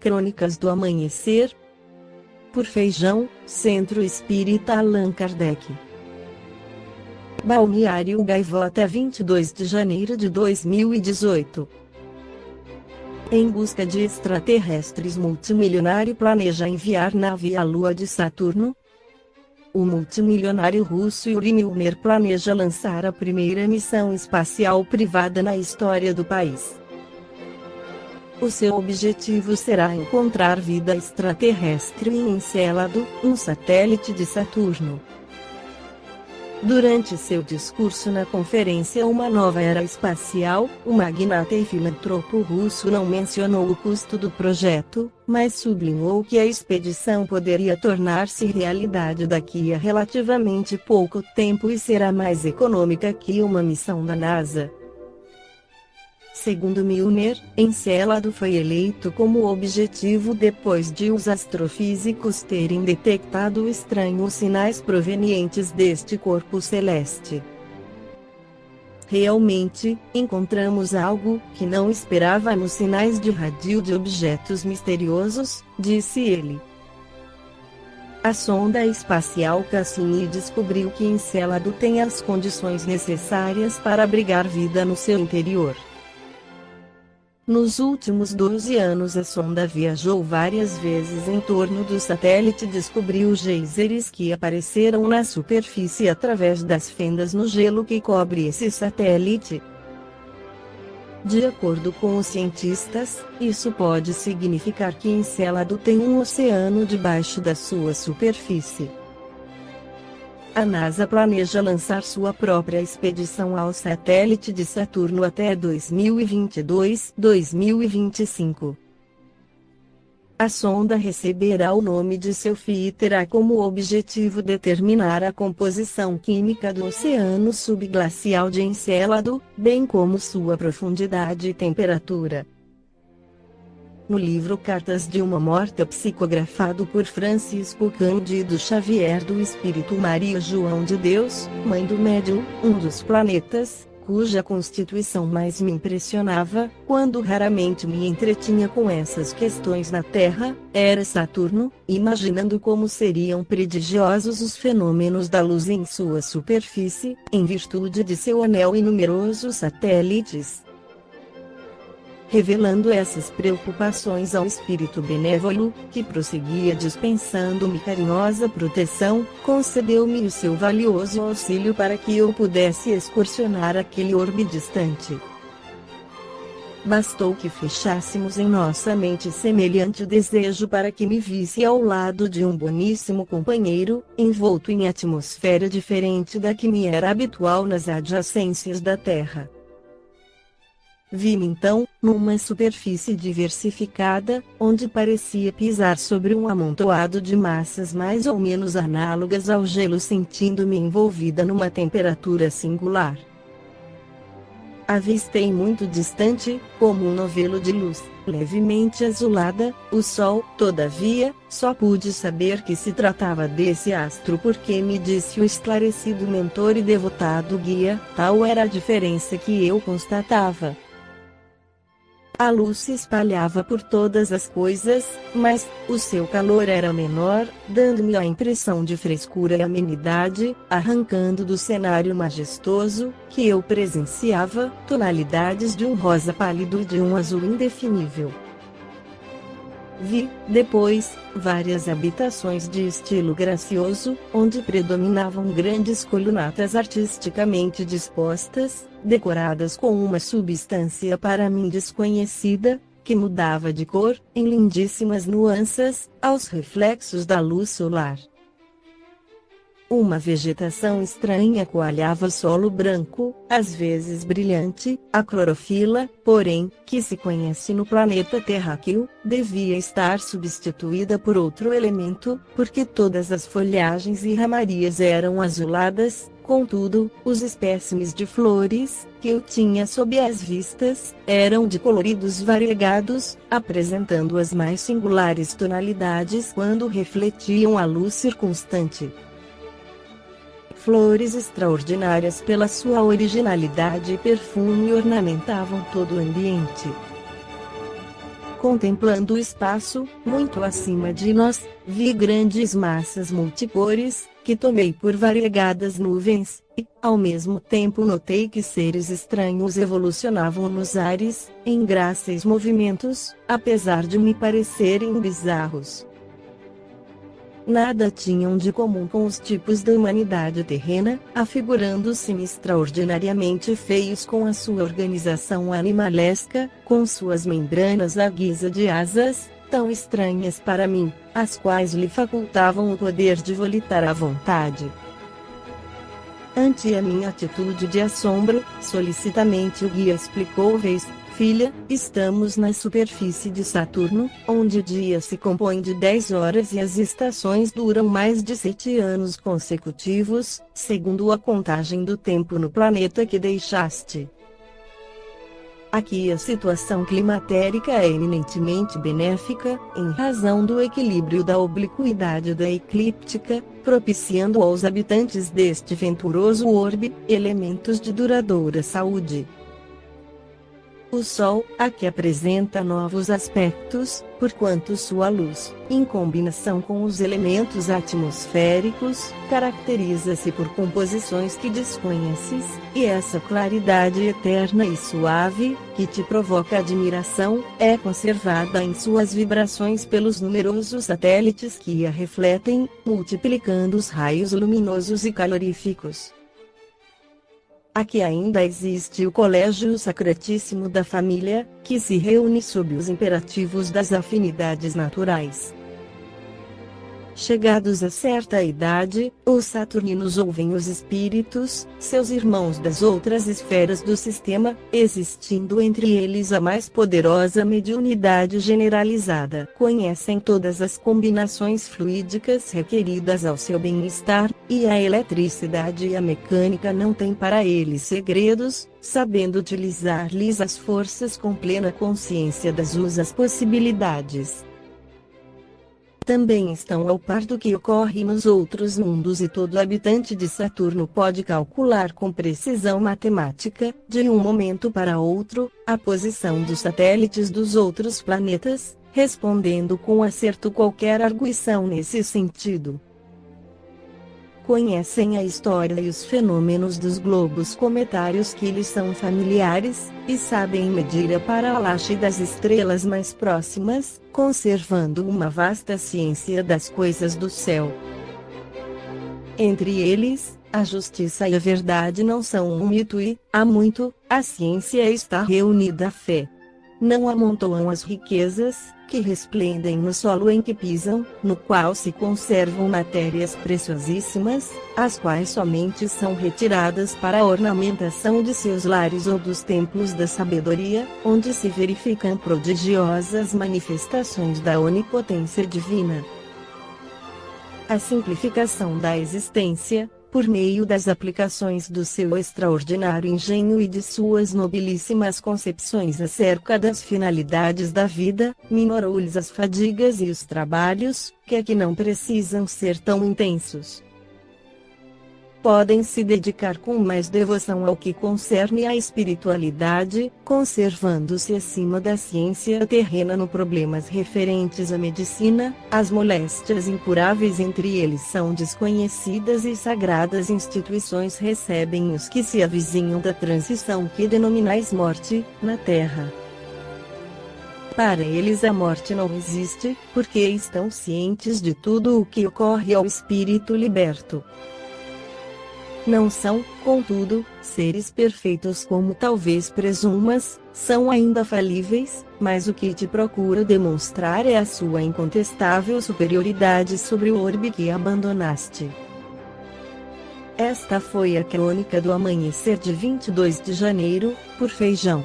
Crônicas do Amanhecer, por Feijão, Centro Espírita Allan Kardec. Balneário Gaivota, 22 de janeiro de 2018. Em busca de extraterrestres, multimilionário planeja enviar nave à Lua de Saturno. O multimilionário russo Yuri Milner planeja lançar a primeira missão espacial privada na história do país. O seu objetivo será encontrar vida extraterrestre em Encélado, um satélite de Saturno. Durante seu discurso na conferência Uma Nova Era Espacial, o magnata e filantropo russo não mencionou o custo do projeto, mas sublinhou que a expedição poderia tornar-se realidade daqui a relativamente pouco tempo e será mais econômica que uma missão da NASA. Segundo Milner, Encélado foi eleito como objetivo depois de os astrofísicos terem detectado estranhos sinais provenientes deste corpo celeste. Realmente, encontramos algo que não esperávamos: sinais de rádio de objetos misteriosos, disse ele. A sonda espacial Cassini descobriu que Encélado tem as condições necessárias para abrigar vida no seu interior. Nos últimos 12 anos a sonda viajou várias vezes em torno do satélite e descobriu geysers que apareceram na superfície através das fendas no gelo que cobre esse satélite. De acordo com os cientistas, isso pode significar que Encélado tem um oceano debaixo da sua superfície. A NASA planeja lançar sua própria expedição ao satélite de Saturno até 2022-2025. A sonda receberá o nome de seu filho e terá como objetivo determinar a composição química do oceano subglacial de Encélado, bem como sua profundidade e temperatura. No livro Cartas de uma Morta, psicografado por Francisco Cândido Xavier, do Espírito Maria João de Deus, mãe do médium, um dos planetas, cuja constituição mais me impressionava, quando raramente me entretinha com essas questões na Terra, era Saturno, imaginando como seriam prodigiosos os fenômenos da luz em sua superfície, em virtude de seu anel e numerosos satélites. Revelando essas preocupações ao espírito benévolo, que prosseguia dispensando-me carinhosa proteção, concedeu-me o seu valioso auxílio para que eu pudesse excursionar aquele orbe distante. Bastou que fechássemos em nossa mente semelhante desejo para que me visse ao lado de um boníssimo companheiro, envolto em atmosfera diferente da que me era habitual nas adjacências da Terra. Vi-me então, numa superfície diversificada, onde parecia pisar sobre um amontoado de massas mais ou menos análogas ao gelo, sentindo-me envolvida numa temperatura singular. Avistei muito distante, como um novelo de luz, levemente azulada, o Sol. Todavia, só pude saber que se tratava desse astro porque me disse o esclarecido mentor e devotado guia, tal era a diferença que eu constatava. A luz se espalhava por todas as coisas, mas o seu calor era menor, dando-me a impressão de frescura e amenidade, arrancando do cenário majestoso, que eu presenciava, tonalidades de um rosa pálido e de um azul indefinível. Vi, depois, várias habitações de estilo gracioso, onde predominavam grandes colunatas artisticamente dispostas, decoradas com uma substância para mim desconhecida, que mudava de cor, em lindíssimas nuances, aos reflexos da luz solar. Uma vegetação estranha coalhava solo branco, às vezes brilhante. A clorofila, porém, que se conhece no planeta terráqueo, devia estar substituída por outro elemento, porque todas as folhagens e ramarias eram azuladas. Contudo, os espécimes de flores, que eu tinha sob as vistas, eram de coloridos variegados, apresentando as mais singulares tonalidades quando refletiam a luz circunstante. Flores extraordinárias pela sua originalidade e perfume ornamentavam todo o ambiente. Contemplando o espaço, muito acima de nós, vi grandes massas multicores, que tomei por variegadas nuvens, e, ao mesmo tempo notei que seres estranhos evolucionavam nos ares, em gráceis movimentos, apesar de me parecerem bizarros. Nada tinham de comum com os tipos da humanidade terrena, afigurando-se-me extraordinariamente feios com a sua organização animalesca, com suas membranas à guisa de asas, tão estranhas para mim, as quais lhe facultavam o poder de volitar à vontade. Ante a minha atitude de assombro, solicitamente o guia explicou: "Vês, filha, estamos na superfície de Saturno, onde o dia se compõe de 10 horas e as estações duram mais de 7 anos consecutivos, segundo a contagem do tempo no planeta que deixaste. Aqui a situação climatérica é eminentemente benéfica, em razão do equilíbrio da obliquidade da eclíptica, propiciando aos habitantes deste venturoso orbe, elementos de duradoura saúde. O Sol, aqui apresenta novos aspectos, porquanto sua luz, em combinação com os elementos atmosféricos, caracteriza-se por composições que desconheces, e essa claridade eterna e suave, que te provoca admiração, é conservada em suas vibrações pelos numerosos satélites que a refletem, multiplicando os raios luminosos e caloríficos. Aqui ainda existe o Colégio Sacratíssimo da Família, que se reúne sob os imperativos das afinidades naturais. Chegados a certa idade, os saturninos ouvem os espíritos, seus irmãos das outras esferas do sistema, existindo entre eles a mais poderosa mediunidade generalizada. Conhecem todas as combinações fluídicas requeridas ao seu bem-estar, e a eletricidade e a mecânica não têm para eles segredos, sabendo utilizar-lhes as forças com plena consciência das suas possibilidades. Também estão ao par do que ocorre nos outros mundos, e todo habitante de Saturno pode calcular com precisão matemática, de um momento para outro, a posição dos satélites dos outros planetas, respondendo com acerto qualquer arguição nesse sentido. Conhecem a história e os fenômenos dos globos cometários que lhes são familiares, e sabem medir a paralaxe das estrelas mais próximas, conservando uma vasta ciência das coisas do céu. Entre eles, a justiça e a verdade não são um mito e, há muito, a ciência está reunida à fé. Não amontoam as riquezas, que resplendem no solo em que pisam, no qual se conservam matérias preciosíssimas, as quais somente são retiradas para a ornamentação de seus lares ou dos templos da sabedoria, onde se verificam prodigiosas manifestações da onipotência divina. A simplificação da existência, por meio das aplicações do seu extraordinário engenho e de suas nobilíssimas concepções acerca das finalidades da vida, minorou-lhes as fadigas e os trabalhos, que aqui não precisam ser tão intensos. Podem se dedicar com mais devoção ao que concerne à espiritualidade, conservando-se acima da ciência terrena no problemas referentes à medicina. As moléstias incuráveis entre eles são desconhecidas, e sagradas instituições recebem os que se avizinham da transição que denominais morte, na Terra. Para eles a morte não existe, porque estão cientes de tudo o que ocorre ao espírito liberto. Não são, contudo, seres perfeitos como talvez presumas, são ainda falíveis, mas o que te procura demonstrar é a sua incontestável superioridade sobre o orbe que abandonaste. Esta foi a crônica do amanhecer de 22 de janeiro, por Feijão.